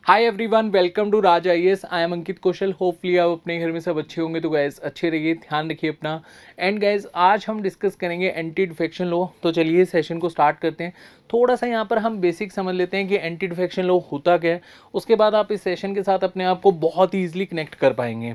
Hi everyone, welcome to Raj IAS. I am Ankit Kaushal. Hopefully आप अपने घर में सब अच्छे होंगे। तो गैस अच्छे रहिए, ध्यान रखिए अपना। एंड गैस आज हम डिस्कस करेंगे एंटी डिफेक्शन लॉ। तो चलिए सेशन को स्टार्ट करते हैं। थोड़ा सा यहाँ पर हम बेसिक समझ लेते हैं कि एंटी डिफेक्शन लॉ होता क्या है। उसके बाद आप इस सेशन के साथ अपने आप को बहुत ही ईजिली कनेक्ट कर पाएंगे।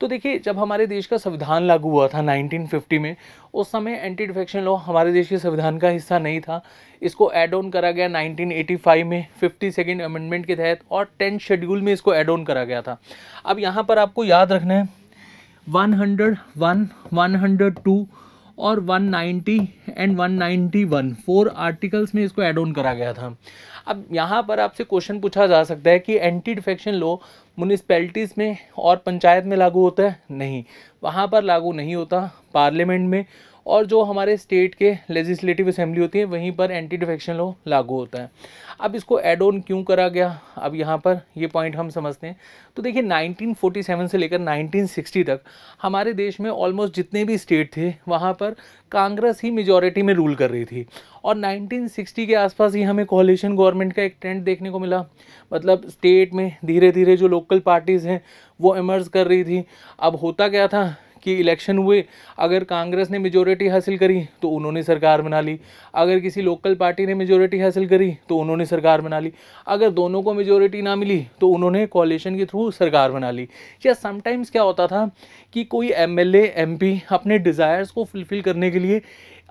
तो देखिए, जब हमारे देश का संविधान लागू हुआ था 1950 में, उस समय एंटी डिफेक्शन लॉ हमारे देश के संविधान का हिस्सा नहीं था। इसको ऐड ऑन करा गया 1985 में 52nd अमेंडमेंट के तहत, और 10th शेड्यूल में इसको ऐड ऑन करा गया था। अब यहाँ पर आपको याद रखना है 101, 102 और 190 एंड 191 4 आर्टिकल्स में इसको ऐड ऑन करा गया था। अब यहाँ पर आपसे क्वेश्चन पूछा जा सकता है कि एंटी डिफेक्शन लॉ म्यूनिसिपैलिटीज़ में और पंचायत में लागू होता है? नहीं, वहाँ पर लागू नहीं होता। पार्लियामेंट में और जो हमारे स्टेट के लेजिस्लेटिव असेंबली होती है, वहीं पर एंटी डिफेक्शन लॉ लागू होता है। अब इसको ऐड ऑन क्यों करा गया, अब यहाँ पर ये पॉइंट हम समझते हैं। तो देखिए, 1947 से लेकर 1960 तक हमारे देश में ऑलमोस्ट जितने भी स्टेट थे, वहाँ पर कांग्रेस ही मेजॉरिटी में रूल कर रही थी। और 1960 के आसपास ही हमें कोalition गवर्नमेंट का एक ट्रेंड देखने को मिला। मतलब स्टेट में धीरे धीरे जो लोकल पार्टीज़ हैं वो इमर्ज कर रही थी। अब होता क्या था कि इलेक्शन हुए, अगर कांग्रेस ने मेजॉरिटी हासिल करी तो उन्होंने सरकार बना ली, अगर किसी लोकल पार्टी ने मेजॉरिटी हासिल करी तो उन्होंने सरकार बना ली, अगर दोनों को मेजॉरिटी ना मिली तो उन्होंने कोalition के थ्रू सरकार बना ली। या समटाइम्स क्या होता था कि कोई एमएलए एमपी अपने डिज़ायर्स को फुलफ़िल करने के लिए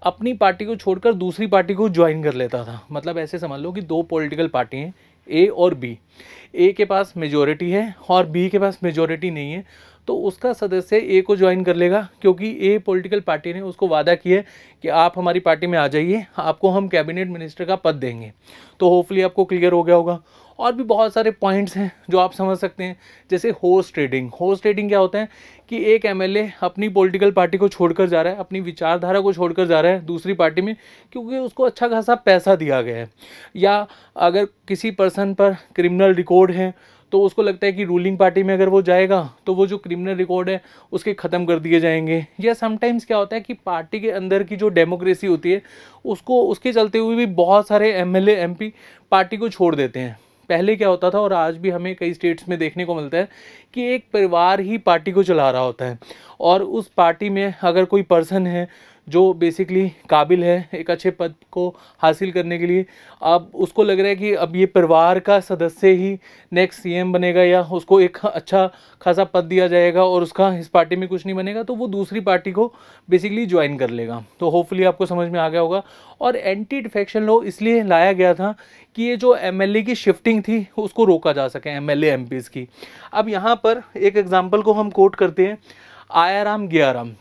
अपनी पार्टी को छोड़कर दूसरी पार्टी को ज्वाइन कर लेता था। मतलब ऐसे समझ लो कि दो पॉलिटिकल पार्टी हैं, ए और बी। ए के पास मेजॉरिटी है और बी के पास मेजॉरिटी नहीं है, तो उसका सदस्य ए को ज्वाइन कर लेगा, क्योंकि ए पॉलिटिकल पार्टी ने उसको वादा किया है कि आप हमारी पार्टी में आ जाइए, आपको हम कैबिनेट मिनिस्टर का पद देंगे। तो होपफुली आपको क्लियर हो गया होगा। और भी बहुत सारे पॉइंट्स हैं जो आप समझ सकते हैं, जैसे हॉर्स ट्रेडिंग। हॉर्स ट्रेडिंग क्या होता है कि एक एमएलए अपनी पॉलिटिकल पार्टी को छोड़कर जा रहा है, अपनी विचारधारा को छोड़कर जा रहा है दूसरी पार्टी में, क्योंकि उसको अच्छा खासा पैसा दिया गया है। या अगर किसी पर्सन पर क्रिमिनल रिकॉर्ड है तो उसको लगता है कि रूलिंग पार्टी में अगर वो जाएगा तो वो जो क्रिमिनल रिकॉर्ड है उसके ख़त्म कर दिए जाएंगे। या समटाइम्स क्या होता है कि पार्टी के अंदर की जो डेमोक्रेसी होती है उसको, उसके चलते हुए भी बहुत सारे एमएलए एमपी पार्टी को छोड़ देते हैं। पहले क्या होता था, और आज भी हमें कई स्टेट्स में देखने को मिलता है, कि एक परिवार ही पार्टी को चला रहा होता है, और उस पार्टी में अगर कोई पर्सन है जो बेसिकली काबिल है एक अच्छे पद को हासिल करने के लिए, अब उसको लग रहा है कि अब ये परिवार का सदस्य ही नेक्स्ट सीएम बनेगा या उसको एक अच्छा खासा पद दिया जाएगा और उसका इस पार्टी में कुछ नहीं बनेगा, तो वो दूसरी पार्टी को बेसिकली ज्वाइन कर लेगा। तो होपफुली आपको समझ में आ गया होगा। और एंटी डिफेक्शन लॉ इसलिए लाया गया था कि ये जो एमएलए की शिफ्टिंग थी उसको रोका जा सके, एमएलए एमपीज़ की। अब यहाँ पर एक एग्जाम्पल को हम कोट करते हैं, आयाराम गयाराम।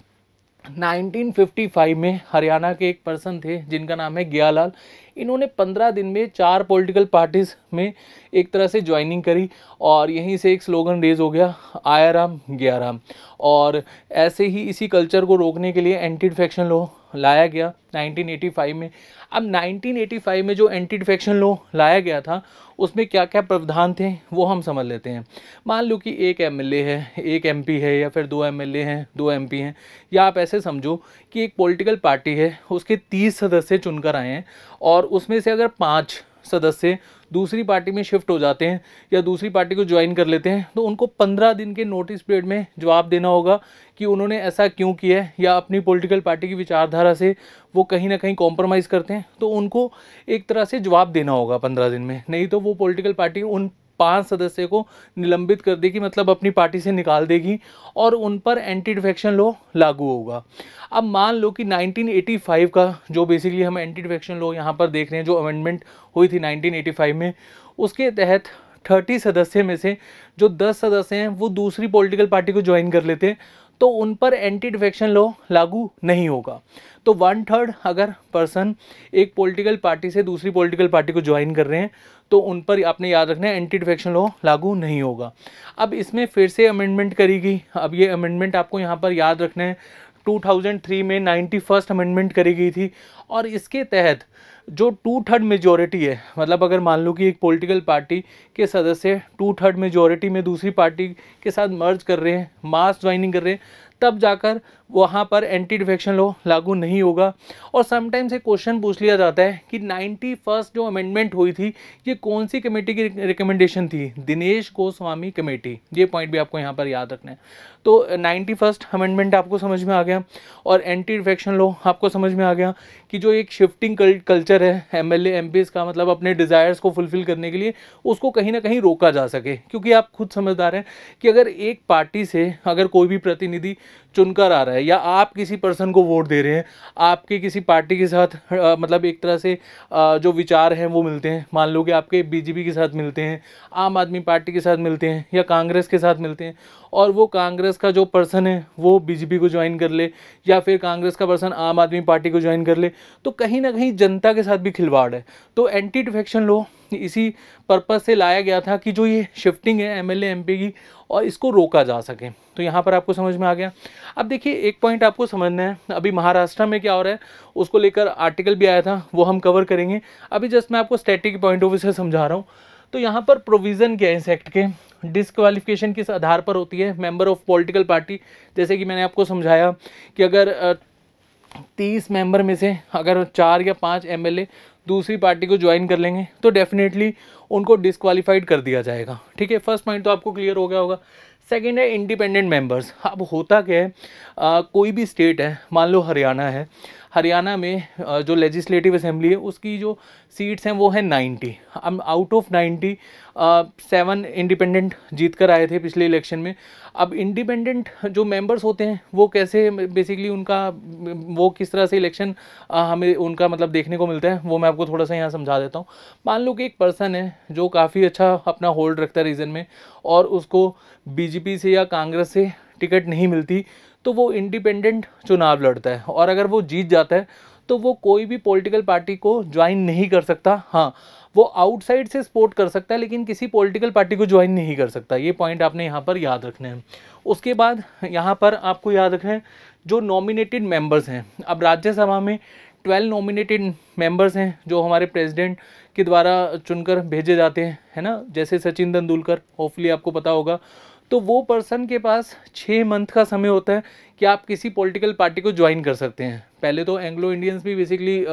1955 में हरियाणा के एक पर्सन थे जिनका नाम है गयालाल। इन्होंने 15 दिन में 4 पॉलिटिकल पार्टीज़ में एक तरह से ज्वाइनिंग करी, और यहीं से एक स्लोगन रेज हो गया, आयाराम गयाराम। और ऐसे ही इसी कल्चर को रोकने के लिए एंटी डिफेक्शन लॉ लाया गया 1985 में। अब 1985 में जो एंटी डिफेक्शन लॉ लाया गया था उसमें क्या क्या प्रावधान थे वो हम समझ लेते हैं। मान लो कि एक एमएलए है, एक एमपी है, या फिर 2 एमएलए हैं, 2 एमपी हैं, या आप ऐसे समझो कि एक पॉलिटिकल पार्टी है, उसके 30 सदस्य चुनकर आए हैं, और उसमें से अगर 5 सदस्य दूसरी पार्टी में शिफ्ट हो जाते हैं या दूसरी पार्टी को ज्वाइन कर लेते हैं, तो उनको 15 दिन के नोटिस पीरियड में जवाब देना होगा कि उन्होंने ऐसा क्यों किया है, या अपनी पॉलिटिकल पार्टी की विचारधारा से वो कहीं ना कहीं कॉम्प्रोमाइज़ करते हैं, तो उनको एक तरह से जवाब देना होगा 15 दिन में। नहीं तो वो पॉलिटिकल पार्टी उन 5 सदस्य को निलंबित कर देगी, मतलब अपनी पार्टी से निकाल देगी, और उन पर एंटी डिफेक्शन लॉ लागू होगा। अब मान लो कि 1985 का जो बेसिकली हम एंटी डिफेक्शन लॉ यहाँ पर देख रहे हैं, जो अमेंडमेंट हुई थी 1985 में, उसके तहत 30 सदस्य में से जो 10 सदस्य हैं वो दूसरी पॉलिटिकल पार्टी को ज्वाइन कर लेते हैं, तो उन पर एंटी डिफेक्शन लॉ लागू नहीं होगा। तो 1/3 अगर पर्सन एक पॉलिटिकल पार्टी से दूसरी पॉलिटिकल पार्टी को ज्वाइन कर रहे हैं, तो उन पर आपने याद रखना है एंटी डिफेक्शन लॉ लागू नहीं होगा। अब इसमें फिर से अमेंडमेंट करी गई। अब ये अमेंडमेंट आपको यहाँ पर याद रखना है, 2003 में 91st अमेंडमेंट करी गई थी, और इसके तहत जो 2/3 मेजॉरिटी है, मतलब अगर मान लो कि एक पॉलिटिकल पार्टी के सदस्य 2/3 मेजॉरिटी में दूसरी पार्टी के साथ मर्ज कर रहे हैं, मास ज्वाइनिंग कर रहे हैं, तब जाकर वहाँ पर एंटी डिफेक्शन लॉ लागू नहीं होगा। और समटाइम्स एक क्वेश्चन पूछ लिया जाता है कि 91st जो अमेंडमेंट हुई थी ये कौन सी कमेटी की रिकमेंडेशन थी? दिनेश गोस्वामी कमेटी। ये पॉइंट भी आपको यहाँ पर याद रखना है। तो 91st अमेंडमेंट आपको समझ में आ गया और एंटी डिफेक्शन लॉ आपको समझ में आ गया कि जो एक शिफ्टिंग कल्चर है एमएलए एमपीज का, मतलब अपने डिज़ायर्स को फुलफिल करने के लिए उसको कहीं ना कहीं रोका जा सके। क्योंकि आप खुद समझदार हैं कि अगर एक पार्टी से अगर कोई भी प्रतिनिधि चुनकर आ रहा है या आप किसी पर्सन को वोट दे रहे हैं, आपके किसी पार्टी के साथ मतलब एक तरह से जो विचार हैं वो मिलते हैं, मान लो कि आपके बीजेपी के साथ मिलते हैं, आम आदमी पार्टी के साथ मिलते हैं या कांग्रेस के साथ मिलते हैं, और वो कांग्रेस का जो पर्सन है वो बीजेपी को ज्वाइन कर ले या फिर कांग्रेस का पर्सन आम आदमी पार्टी को ज्वाइन कर ले, तो कहीं ना कहीं जनता के साथ भी खिलवाड़ है। तो एंटी डिफेक्शन लॉ इसी पर्पज से लाया गया था कि जो ये शिफ्टिंग है एमएलए एमपी की, और इसको रोका जा सके। तो यहाँ पर आपको समझ में आ गया। अब देखिए एक पॉइंट आपको समझना है, अभी महाराष्ट्र में क्या हो रहा है उसको लेकर आर्टिकल भी आया था, वो हम कवर करेंगे। अभी जस्ट मैं आपको स्टैटिक पॉइंट ऑफ व्यू से समझा रहा हूँ। तो यहाँ पर प्रोविज़न क्या है इस एक्ट के, डिस्क्वालिफिकेशन किस आधार पर होती है? Member of political party. जैसे कि मैंने आपको समझाया कि अगर 30 मेंबर में से अगर 4 या 5 एमएलए दूसरी पार्टी को ज्वाइन कर लेंगे तो डेफिनेटली उनको डिस्क्वालीफाइड कर दिया जाएगा। ठीक है, फर्स्ट पॉइंट तो आपको क्लियर हो गया होगा। सेकंड है इंडिपेंडेंट मेंबर्स। अब होता क्या है, कोई भी स्टेट है, मान लो हरियाणा है, हरियाणा में जो लेजिस्लेटिव असेंबली है उसकी जो सीट्स हैं वो है 90। अब आउट ऑफ 90 7 इंडिपेंडेंट जीत कर आए थे पिछले इलेक्शन में। अब इंडिपेंडेंट जो मेंबर्स होते हैं वो कैसे बेसिकली उनका वो किस तरह से इलेक्शन हमें उनका मतलब देखने को मिलता है, वो मैं आपको थोड़ा सा यहाँ समझा देता हूँ। मान लो कि एक पर्सन है जो काफ़ी अच्छा अपना होल्ड रखता है रीजन में और उसको बीजेपी से या कांग्रेस से टिकट नहीं मिलती, तो वो इंडिपेंडेंट चुनाव लड़ता है और अगर वो जीत जाता है तो वो कोई भी पॉलिटिकल पार्टी को ज्वाइन नहीं कर सकता। हाँ, वो आउटसाइड से सपोर्ट कर सकता है लेकिन किसी पॉलिटिकल पार्टी को ज्वाइन नहीं कर सकता। ये पॉइंट आपने यहाँ पर याद रखना है। उसके बाद यहाँ पर आपको याद रखना है जो नॉमिनेटेड मेंबर्स हैं। अब राज्यसभा में 12 नॉमिनेटेड मेंबर्स हैं जो हमारे प्रेसिडेंट के द्वारा चुनकर भेजे जाते हैं, है ना, जैसे सचिन तेंदुलकर, होपफुली आपको पता होगा। तो वो पर्सन के पास 6 मंथ का समय होता है कि आप किसी पॉलिटिकल पार्टी को ज्वाइन कर सकते हैं। पहले तो एंग्लो इंडियंस भी बेसिकली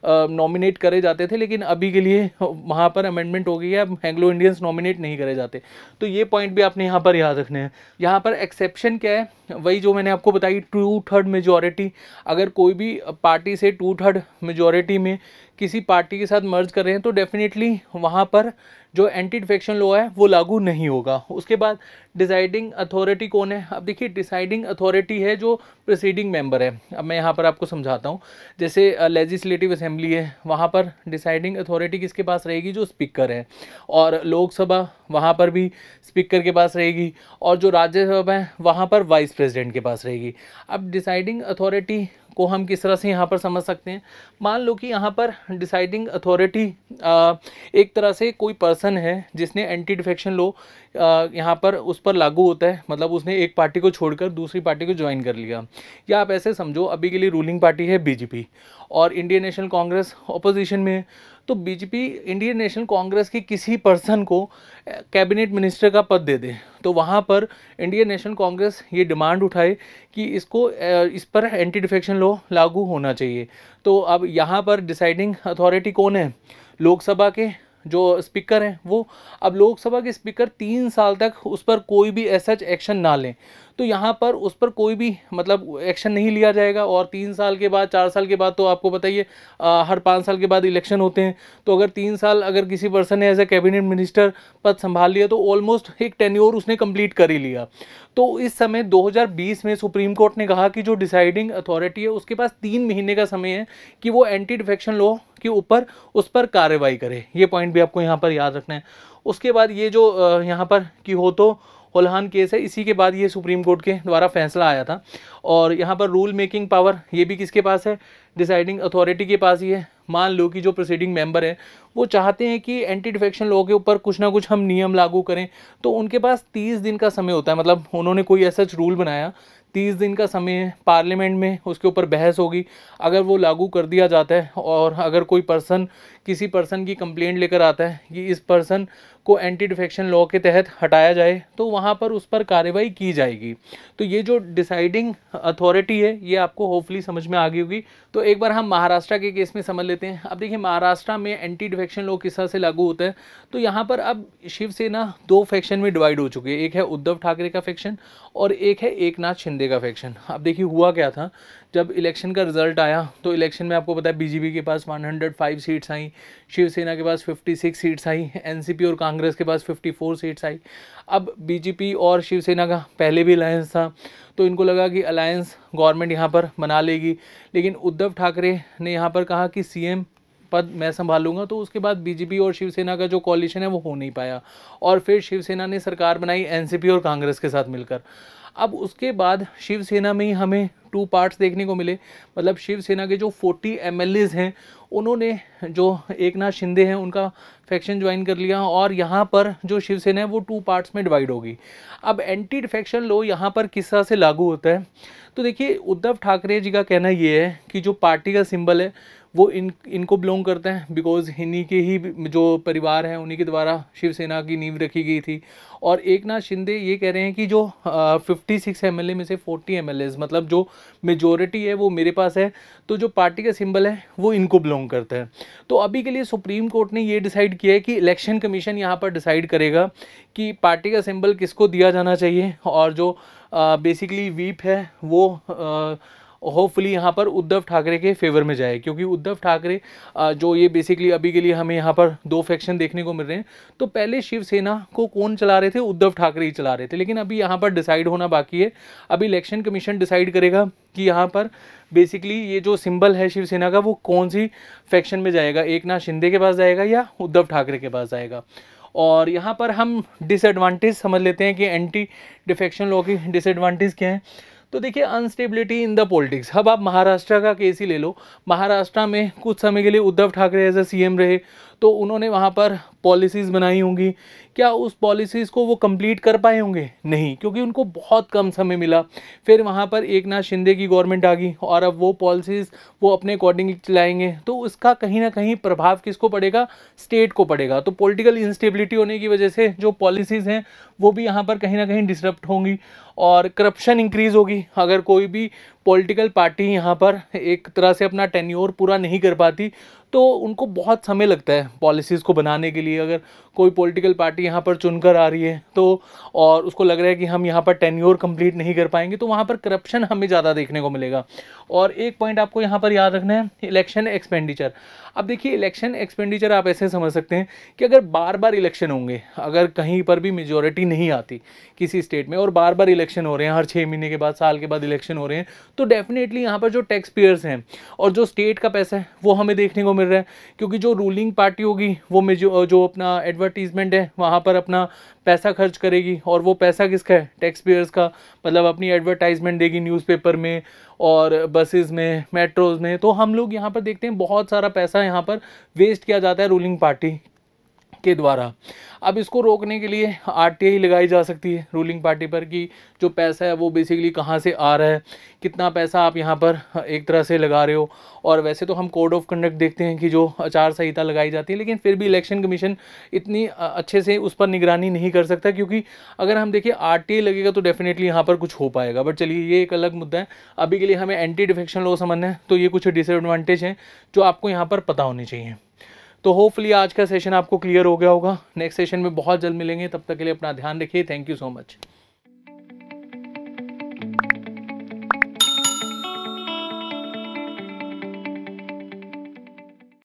नॉमिनेट करे जाते थे, लेकिन अभी के लिए वहाँ पर अमेंडमेंट हो गई है, अब एंग्लो इंडियंस नॉमिनेट नहीं करे जाते। तो ये पॉइंट भी आपने यहाँ पर याद रखने हैं। यहाँ पर एक्सेप्शन क्या है, वही जो मैंने आपको बताई 2/3 मेजॉरिटी। अगर कोई भी पार्टी से 2/3 मेजॉरिटी में किसी पार्टी के साथ मर्ज कर रहे हैं तो डेफिनेटली वहाँ पर जो एंटी डिफेक्शन लॉ है वो लागू नहीं होगा। उसके बाद डिसाइडिंग अथॉरिटी कौन है? अब देखिए डिसाइडिंग अथॉरिटी है जो प्रीसीडिंग मेंबर है। अब मैं यहाँ पर आपको समझाता हूँ। जैसे लेजिस्लेटिव असेंबली है, वहाँ पर डिसाइडिंग अथॉरिटी किसके पास रहेगी? जो स्पीकर है। और लोकसभा वहाँ पर भी स्पीकर के पास रहेगी और जो राज्यसभा है वहाँ पर वाइस प्रेसिडेंट के पास रहेगी। अब डिसाइडिंग अथॉरिटी को हम किस तरह से यहाँ पर समझ सकते हैं? मान लो कि यहाँ पर डिसाइडिंग अथॉरिटी एक तरह से कोई पर्सन है जिसने एंटी डिफेक्शन लॉ यहाँ पर उस पर लागू होता है, मतलब उसने एक पार्टी को छोड़कर दूसरी पार्टी को ज्वाइन कर लिया। या आप ऐसे समझो अभी के लिए रूलिंग पार्टी है बीजेपी और इंडियन नेशनल कांग्रेस ऑपोजिशन में है। तो बीजेपी इंडियन नेशनल कांग्रेस के किसी पर्सन को कैबिनेट मिनिस्टर का पद दे दे, तो वहाँ पर इंडियन नेशनल कांग्रेस ये डिमांड उठाए कि इसको इस पर एंटी डिफेक्शन लॉ लागू होना चाहिए। तो अब यहाँ पर डिसाइडिंग अथॉरिटी कौन है? लोकसभा के जो स्पीकर हैं वो। अब लोकसभा के स्पीकर 3 साल तक उस पर कोई भी ऐसा एक्शन ना लें तो यहाँ पर उस पर कोई भी मतलब एक्शन नहीं लिया जाएगा। और 3 साल के बाद 4 साल के बाद तो आपको बताइए हर 5 साल के बाद इलेक्शन होते हैं। तो अगर 3 साल अगर किसी पर्सन ने एज ए कैबिनेट मिनिस्टर पद संभाल लिया तो ऑलमोस्ट एक टेन्योर उसने कंप्लीट कर ही लिया। तो इस समय 2020 में सुप्रीम कोर्ट ने कहा कि जो डिसाइडिंग अथॉरिटी है उसके पास 3 महीने का समय है कि वो एंटी डिफेक्शन लॉ के ऊपर उस पर कार्रवाई करे। ये पॉइंट भी आपको यहाँ पर याद रखना है। उसके बाद ये जो यहाँ पर कि हो तो होलहान केस है, इसी के बाद ये सुप्रीम कोर्ट के द्वारा फैसला आया था। और यहाँ पर रूल मेकिंग पावर ये भी किसके पास है? डिसाइडिंग अथॉरिटी के पास ही है। मान लो कि जो प्रीसीडिंग मेंबर है वो चाहते हैं कि एंटी डिफेक्शन लॉ के ऊपर कुछ ना कुछ हम नियम लागू करें, तो उनके पास 30 दिन का समय होता है। मतलब उन्होंने कोई ऐसा रूल बनाया, 30 दिन का समय है, पार्लियामेंट में उसके ऊपर बहस होगी। अगर वो लागू कर दिया जाता है और अगर कोई पर्सन किसी पर्सन की कंप्लेंट लेकर आता है कि इस पर्सन को एंटी डिफेक्शन लॉ के तहत हटाया जाए तो वहाँ पर उस पर कार्रवाई की जाएगी। तो ये जो डिसाइडिंग अथॉरिटी है ये आपको होपफुली समझ में आ गई होगी। तो एक बार हम महाराष्ट्र के केस में समझ लेते हैं। अब देखिए महाराष्ट्र में एंटी डिफेक्शन लॉ किस तरह से लागू होता है। तो यहाँ पर अब शिवसेना दो फैक्शन में डिवाइड हो चुकी है, एक है उद्धव ठाकरे का फैक्शन और एक है एकनाथ शिंदे का फैक्शन। अब देखिए हुआ क्या था, जब इलेक्शन का रिजल्ट आया तो इलेक्शन में आपको पता है बीजेपी के पास 105 सीट्स आई, शिवसेना के पास 56 सीट्स आई, एनसीपी और कांग्रेस के पास 54 सीट्स आई। अब बीजेपी और शिवसेना का पहले भी अलायंस था तो इनको लगा कि अलायंस गवर्नमेंट यहाँ पर बना लेगी, लेकिन उद्धव ठाकरे ने यहाँ पर कहा कि सीएम पद मैं संभालूंगा। तो उसके बाद बीजेपी और शिवसेना का जो कॉलिशन है वो हो नहीं पाया और फिर शिवसेना ने सरकार बनाई एनसीपी और कांग्रेस के साथ मिलकर। अब उसके बाद शिवसेना में ही हमें टू पार्ट्स देखने को मिले, मतलब शिवसेना के जो 40 एमएलएज हैं उन्होंने जो एकनाथ शिंदे हैं उनका फैक्शन ज्वाइन कर लिया और यहाँ पर जो शिवसेना है वो टू पार्ट्स में डिवाइड होगी। अब एंटी डिफेक्शन लॉ यहाँ पर किस तरह से लागू होता है, तो देखिए उद्धव ठाकरे जी का कहना ये है कि जो पार्टी का सिंबल है वो इनको बिलोंग करते हैं, बिकॉज इन्हीं के ही जो परिवार हैं उन्हीं के द्वारा शिवसेना की नींव रखी गई थी। और एकनाथ शिंदे ये कह रहे हैं कि जो 56 एमएलए में से 40 एमएलए मतलब जो मेजोरिटी है वो मेरे पास है, तो जो पार्टी का सिंबल है वो इनको बिलोंग करता है। तो अभी के लिए सुप्रीम कोर्ट ने ये डिसाइड किया है कि इलेक्शन कमीशन यहाँ पर डिसाइड करेगा कि पार्टी का सिंबल किसको दिया जाना चाहिए और जो बेसिकली व्हीप है वो होपफुली यहाँ पर उद्धव ठाकरे के फेवर में जाए, क्योंकि उद्धव ठाकरे जो ये बेसिकली अभी के लिए हमें यहाँ पर दो फैक्शन देखने को मिल रहे हैं। तो पहले शिवसेना को कौन चला रहे थे, उद्धव ठाकरे ही चला रहे थे, लेकिन अभी यहाँ पर डिसाइड होना बाकी है। अभी इलेक्शन कमीशन डिसाइड करेगा कि यहाँ पर बेसिकली ये जो सिंबल है शिवसेना का वो कौन सी फैक्शन में जाएगा, एकनाथ शिंदे के पास जाएगा या उद्धव ठाकरे के पास जाएगा। और यहाँ पर हम डिसएडवांटेज समझ लेते हैं कि एंटी डिफेक्शन लॉ की डिसएडवांटेज क्या है। तो देखिए अनस्टेबिलिटी इन द पॉलिटिक्स। अब आप महाराष्ट्र का केस ही ले लो, महाराष्ट्र में कुछ समय के लिए Uddhav Thackeray as a CM रहे तो उन्होंने वहाँ पर पॉलिसीज़ बनाई होंगी, क्या उस पॉलिसीज़ को वो कंप्लीट कर पाए होंगे? नहीं, क्योंकि उनको बहुत कम समय मिला। फिर वहाँ पर एकनाथ शिंदे की गवर्नमेंट आ गई और अब वो पॉलिसीज़ वो अपने अकॉर्डिंग चलाएंगे, तो उसका कहीं ना कहीं प्रभाव किसको पड़ेगा? स्टेट को पड़ेगा। तो पॉलिटिकल इंस्टेबिलिटी होने की वजह से जो पॉलिसीज़ हैं वो भी यहाँ पर कहीं ना कहीं डिसरप्ट होंगी और करप्शन इंक्रीज़ होगी। अगर कोई भी पॉलिटिकल पार्टी यहाँ पर एक तरह से अपना टेन्योर पूरा नहीं कर पाती तो उनको बहुत समय लगता है पॉलिसीज़ को बनाने के लिए। अगर कोई पॉलिटिकल पार्टी यहाँ पर चुनकर आ रही है तो और उसको लग रहा है कि हम यहाँ पर टेन्योर कंप्लीट नहीं कर पाएंगे तो वहाँ पर करप्शन हमें ज़्यादा देखने को मिलेगा। और एक पॉइंट आपको यहाँ पर याद रखना है, इलेक्शन एक्सपेंडिचर। अब देखिए इलेक्शन एक्सपेंडिचर आप ऐसे समझ सकते हैं कि अगर बार बार इलेक्शन होंगे, अगर कहीं पर भी मेजोरिटी नहीं आती किसी स्टेट में और बार बार इलेक्शन हो रहे हैं, हर 6 महीने के बाद साल के बाद इलेक्शन हो रहे हैं, तो डेफिनेटली यहाँ पर जो टैक्स पेयर्स हैं और जो स्टेट का पैसा है वो हमें देखने को मिल रहा है। क्योंकि जो रूलिंग पार्टी होगी वो जो अपना एडवर्टीजमेंट है वहाँ पर अपना पैसा खर्च करेगी और वो पैसा किसका है? टैक्स पेयर्स का। मतलब अपनी एडवर्टाइजमेंट देगी न्यूज़पेपर में और बसेस में, मेट्रोज में। तो हम लोग यहाँ पर देखते हैं बहुत सारा पैसा यहाँ पर वेस्ट किया जाता है रूलिंग पार्टी के द्वारा। अब इसको रोकने के लिए आरटीआई लगाई जा सकती है रूलिंग पार्टी पर कि जो पैसा है वो बेसिकली कहाँ से आ रहा है, कितना पैसा आप यहाँ पर एक तरह से लगा रहे हो। और वैसे तो हम कोड ऑफ कंडक्ट देखते हैं कि जो आचार संहिता लगाई जाती है, लेकिन फिर भी इलेक्शन कमीशन इतनी अच्छे से उस पर निगरानी नहीं कर सकता, क्योंकि अगर हम देखिए आरटीआई लगेगा तो डेफिनेटली यहाँ पर कुछ हो पाएगा। बट चलिए ये एक अलग मुद्दा है, अभी के लिए हमें एंटी डिफेक्शन लॉ समझना है। तो ये कुछ डिसएडवांटेज हैं जो आपको यहाँ पर पता होनी चाहिए। तो होपफुली आज का सेशन आपको क्लियर हो गया होगा। नेक्स्ट सेशन में बहुत जल्द मिलेंगे, तब तक के लिए अपना ध्यान रखिए। Thank you so much.